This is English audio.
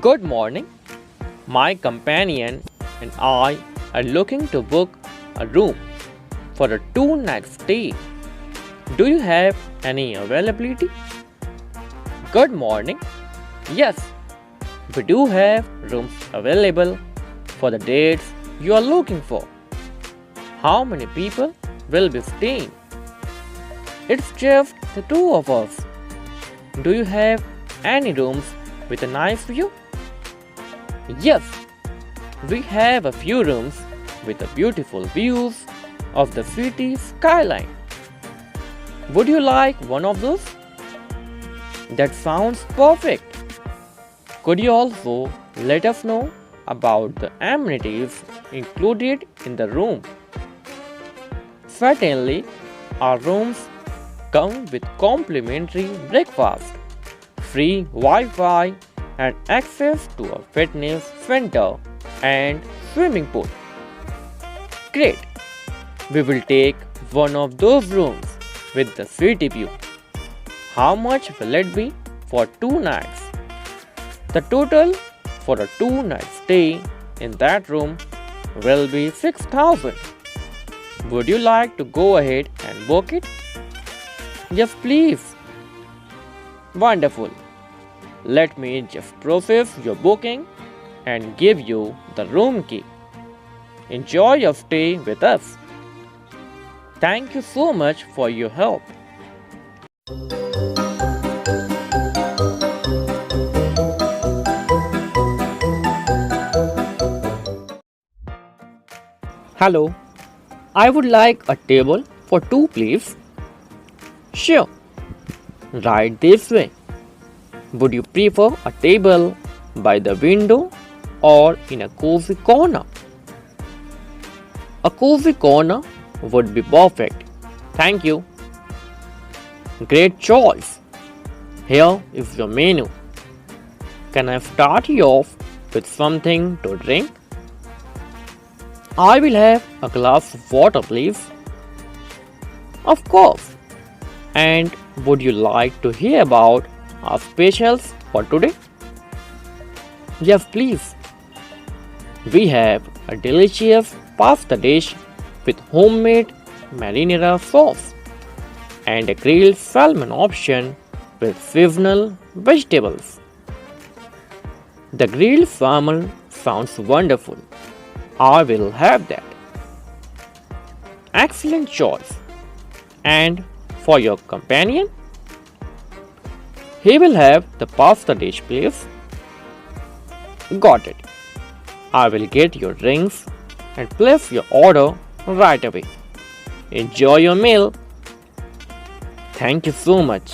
Good morning. My companion and I are looking to book a room for a 2 night stay. Do you have any availability? Good morning. Yes, we do have rooms available for the dates you are looking for. How many people will be staying? It's just the two of us. Do you have any rooms with a nice view? Yes, we have a few rooms with a beautiful views of the city skyline. Would you like one of those? That sounds perfect. Could you also let us know about the amenities included in the room? Certainly, our rooms come with complimentary breakfast, free Wi-Fi, and access to a fitness center and swimming pool. Great! We will take one of those rooms with the city view. How much will it be for 2 nights? The total for a 2 night stay in that room will be 6,000. Would you like to go ahead and book it? Yes, please. Wonderful. Let me just process your booking and give you the room key. Enjoy your stay with us. Thank you so much for your help. Hello, I would like a table for two, please. Sure, right this way. Would you prefer a table by the window or in a cozy corner? A cozy corner would be perfect. Thank you. Great choice. Here is your menu. Can I start you off with something to drink? I will have a glass of water, please. Of course. And would you like to hear about our specials for today? Yes, please. We have a delicious pasta dish with homemade marinara sauce and a grilled salmon option with seasonal vegetables. The grilled salmon sounds wonderful. I will have that. Excellent choice. And for your companion? He will have the pasta dish, please. Got it. I will get your drinks and place your order right away. Enjoy your meal. Thank you so much.